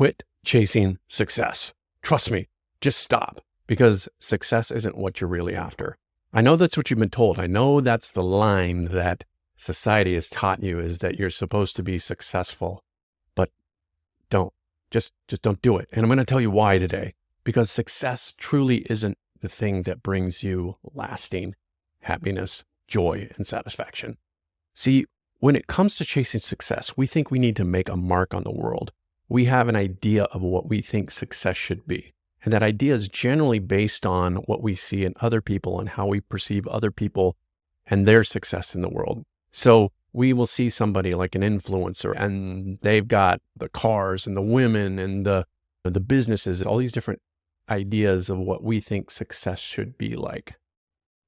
quit chasing success. Trust me, just stop, because success isn't what you're really after. I know that's what you've been told. I know that's the line that society has taught you, is that you're supposed to be successful, but just don't do it. And I'm going to tell you why today, because success truly isn't the thing that brings you lasting happiness, joy, and satisfaction. See, when it comes to chasing success, we think we need to make a mark on the world. We have an idea of what we think success should be. And that idea is generally based on what we see in other people and how we perceive other people and their success in the world. So we will see somebody like an influencer, and they've got the cars and the women and the businesses, all these different ideas of what we think success should be like.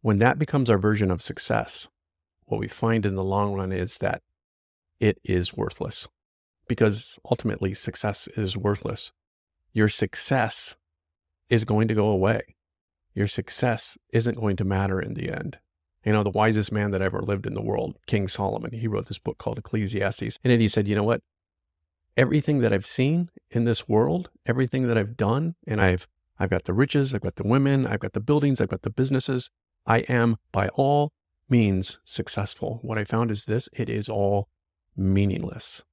When that becomes our version of success, what we find in the long run is that it is worthless, because ultimately success is worthless. Your success is going to go away. Your success isn't going to matter in the end. You know, the wisest man that ever lived in the world, King Solomon, he wrote this book called Ecclesiastes. And he said, you know what? Everything that I've seen in this world, everything that I've done, and I've got the riches, I've got the women, I've got the buildings, I've got the businesses. I am by all means successful. What I found is this: it is all meaningless,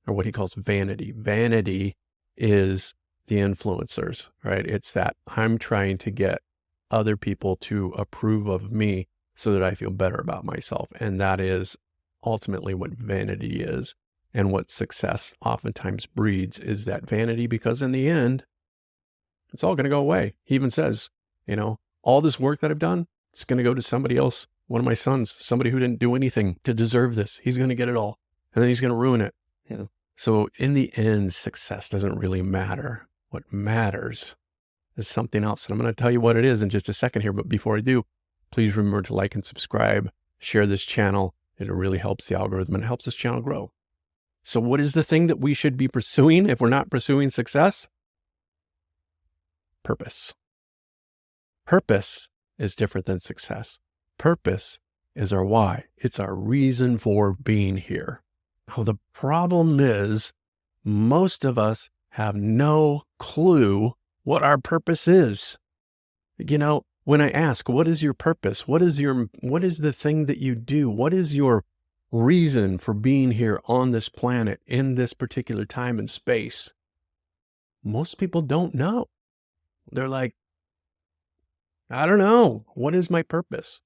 or what he calls vanity. Vanity is the influencers, right? It's that I'm trying to get other people to approve of me so that I feel better about myself. And that is ultimately what vanity is. And what success oftentimes breeds is that vanity, because in the end, it's all going to go away. He even says, you know, all this work that I've done, it's going to go to somebody else, one of my sons, somebody who didn't do anything to deserve this. He's going to get it all, and then he's going to ruin it. Yeah. So in the end, success doesn't really matter. What matters is something else. And I'm going to tell you what it is in just a second here. But before I do, please remember to like and subscribe, share this channel. It really helps the algorithm and it helps this channel grow. So what is the thing that we should be pursuing if we're not pursuing success? Purpose. Purpose is different than success. Purpose is our why. It's our reason for being here. Now, the problem is most of us have no clue what our purpose is. You know, when I ask, what is your purpose? What is the thing that you do? What is your reason for being here on this planet in this particular time and space? Most people don't know. They're like, I don't know. What is my purpose?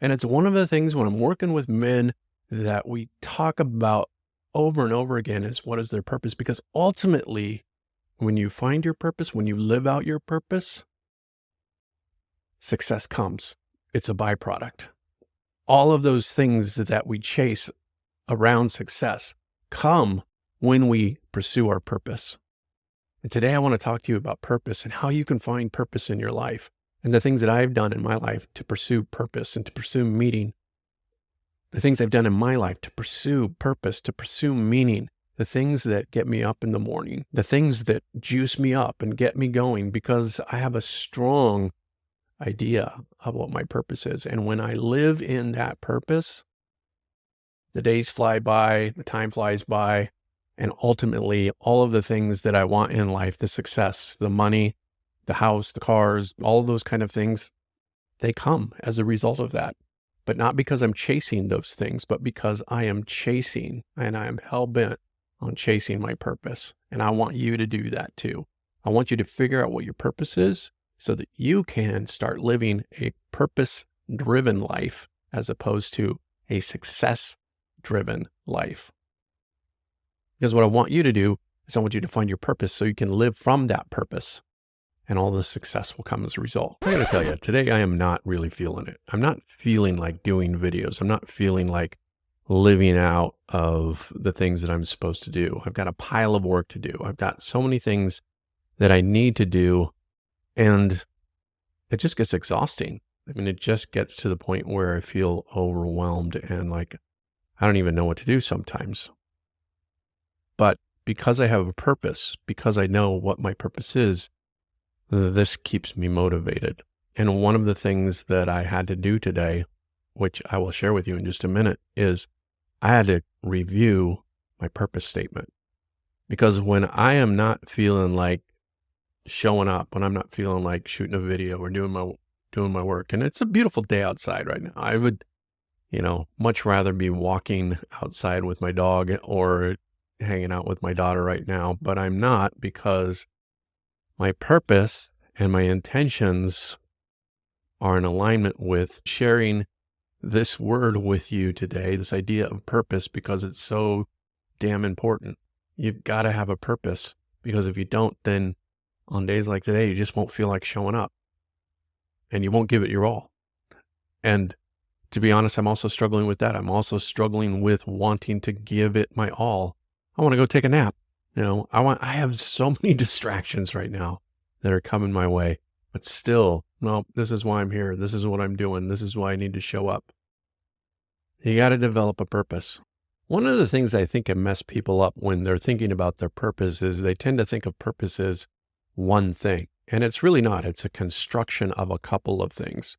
And it's one of the things when I'm working with men that we talk about over and over again is, what is their purpose? Because ultimately, when you find your purpose, when you live out your purpose, success comes. It's a byproduct. All of those things that we chase around success come when we pursue our purpose. And today I want to talk to you about purpose and how you can find purpose in your life, and the things that I've done in my life to pursue purpose and to pursue meaning. The things I've done in my life to pursue purpose, to pursue meaning. The things that get me up in the morning. The things that juice me up and get me going, because I have a strong idea of what my purpose is. And when I live in that purpose, the days fly by, the time flies by, and ultimately all of the things that I want in life, the success, the money, the house, the cars, all of those kind of things, they come as a result of that. But not because I'm chasing those things, but because I am chasing, and I am hell-bent on chasing my purpose. And I want you to do that too. I want you to figure out what your purpose is so that you can start living a purpose-driven life as opposed to a success-driven life. Because what I want you to do is I want you to find your purpose so you can live from that purpose, and all the success will come as a result. I gotta tell you, today I am not really feeling it. I'm not feeling like doing videos. I'm not feeling like living out of the things that I'm supposed to do. I've got a pile of work to do. I've got so many things that I need to do, and it just gets exhausting. I mean, it just gets to the point where I feel overwhelmed and like, I don't even know what to do sometimes. But because I have a purpose, because I know what my purpose is, this keeps me motivated. And one of the things that I had to do today, which I will share with you in just a minute, is I had to review my purpose statement. Because when I am not feeling like showing up, when I'm not feeling like shooting a video or doing my work, and it's a beautiful day outside right now, I would, much rather be walking outside with my dog or hanging out with my daughter right now, but I'm not, because my purpose and my intentions are in alignment with sharing this word with you today, this idea of purpose, because it's so damn important. You've got to have a purpose, because if you don't, then on days like today, you just won't feel like showing up and you won't give it your all. And to be honest, I'm also struggling with that. I'm also struggling with wanting to give it my all. I want to go take a nap. I have so many distractions right now that are coming my way, but still, no, this is why I'm here. This is what I'm doing. This is why I need to show up. You got to develop a purpose. One of the things I think can mess people up when they're thinking about their purpose is they tend to think of purpose as one thing, and it's really not. It's a construction of a couple of things.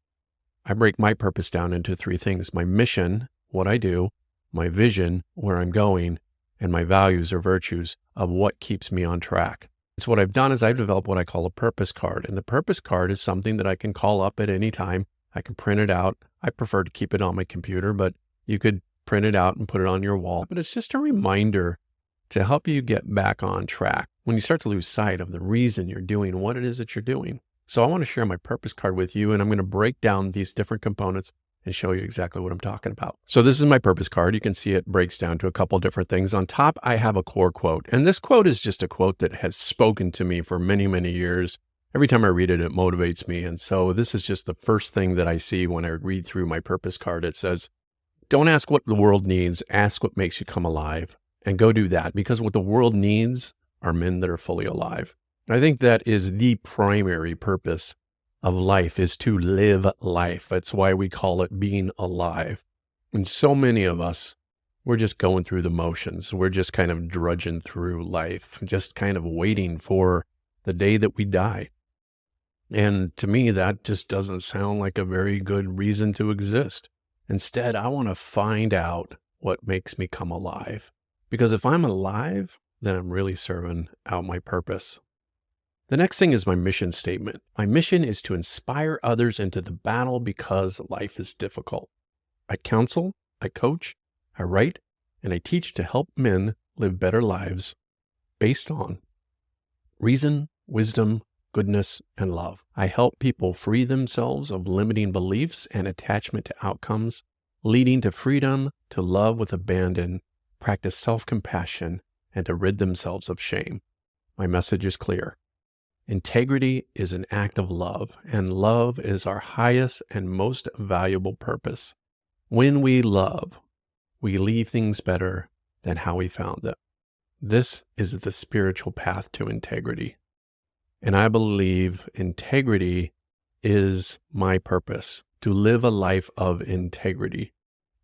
I break my purpose down into three things: my mission, what I do; my vision, where I'm going; and my values or virtues of what keeps me on track. So what I've done is I've developed what I call a purpose card. And the purpose card is something that I can call up at any time. I can print it out. I prefer to keep it on my computer, but you could print it out and put it on your wall. But it's just a reminder to help you get back on track when you start to lose sight of the reason you're doing what it is that you're doing. So I want to share my purpose card with you, and I'm going to break down these different components and show you exactly what I'm talking about. So this is my purpose card. You can see it breaks down to a couple different things. On top, I have a core quote. And this quote is just a quote that has spoken to me for many, many years. Every time I read it, it motivates me. And so this is just the first thing that I see when I read through my purpose card. It says, "Don't ask what the world needs, ask what makes you come alive, and go do that, because what the world needs are men that are fully alive." I think that is the primary purpose of life, is to live life. That's why we call it being alive. And so many of us, we're just going through the motions. We're just kind of drudging through life, just kind of waiting for the day that we die. And to me, that just doesn't sound like a very good reason to exist. Instead, I want to find out what makes me come alive. Because if I'm alive, then I'm really serving out my purpose. The next thing is my mission statement. My mission is to inspire others into the battle because life is difficult. I counsel, I coach, I write, and I teach to help men live better lives based on reason, wisdom, goodness, and love. I help people free themselves of limiting beliefs and attachment to outcomes, leading to freedom, to love with abandon, practice self-compassion, and to rid themselves of shame. My message is clear. Integrity is an act of love, and love is our highest and most valuable purpose. When we love, we leave things better than how we found them. This is the spiritual path to integrity. And I believe integrity is my purpose, to live a life of integrity.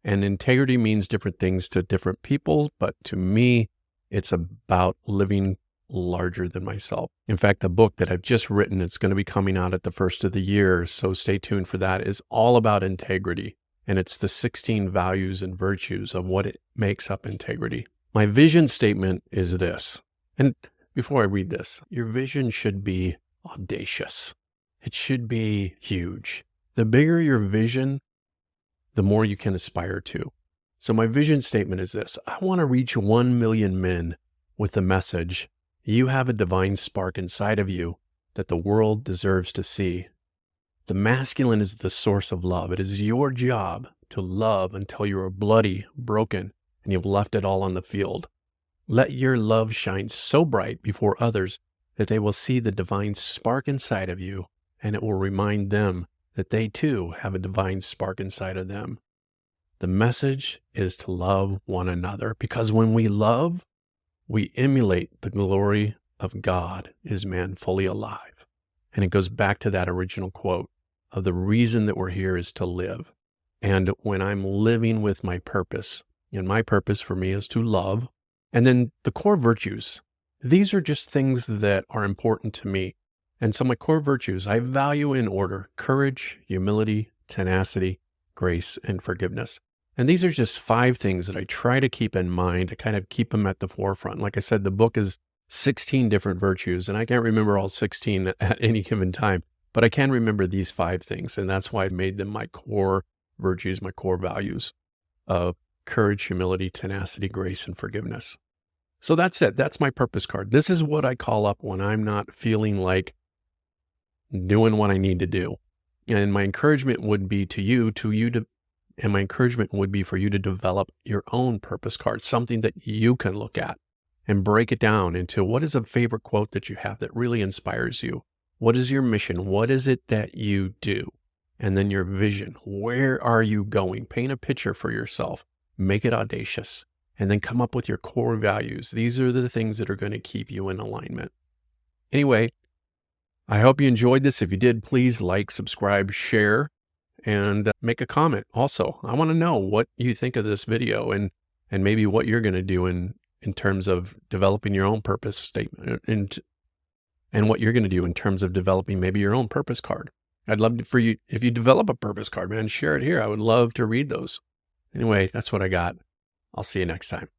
And integrity means different things to different people, but to me, it's about living larger than myself. In fact, the book that I've just written, it's going to be coming out at the first of the year, so stay tuned for that, is all about integrity. And it's the 16 values and virtues of what it makes up integrity. My vision statement is this. And before I read this, your vision should be audacious. It should be huge. The bigger your vision, the more you can aspire to. So my vision statement is this. I want to reach 1 million men with the message, you have a divine spark inside of you that the world deserves to see. The masculine is the source of love. It is your job to love until you are bloody, broken, and you've left it all on the field. Let your love shine so bright before others that they will see the divine spark inside of you, and it will remind them that they too have a divine spark inside of them. The message is to love one another, because when we love, we emulate the glory of God. Is man fully alive? And it goes back to that original quote of the reason that we're here is to live. And when I'm living with my purpose, and my purpose for me is to love, and then the core virtues, these are just things that are important to me. And so my core virtues, I value in order: courage, humility, tenacity, grace, and forgiveness. And these are just 5 things that I try to keep in mind to kind of keep them at the forefront. Like I said, the book is 16 different virtues, and I can't remember all 16 at any given time, but I can remember these 5 things. And that's why I made them my core virtues, my core values of courage, humility, tenacity, grace, and forgiveness. So that's it. That's my purpose card. This is what I call up when I'm not feeling like doing what I need to do. And my encouragement would be and my encouragement would be for you to develop your own purpose card, something that you can look at and break it down into what is a favorite quote that you have that really inspires you? What is your mission? What is it that you do? And then your vision. Where are you going? Paint a picture for yourself. Make it audacious. And then come up with your core values. These are the things that are going to keep you in alignment. Anyway, I hope you enjoyed this. If you did, please like, subscribe, share, and make a comment. Also, I want to know what you think of this video and maybe what you're going to do in terms of developing your own purpose statement and what you're going to do in terms of developing maybe your own purpose card. I'd love for you, if you develop a purpose card, man, share it here. I would love to read those. Anyway, that's what I got. I'll see you next time.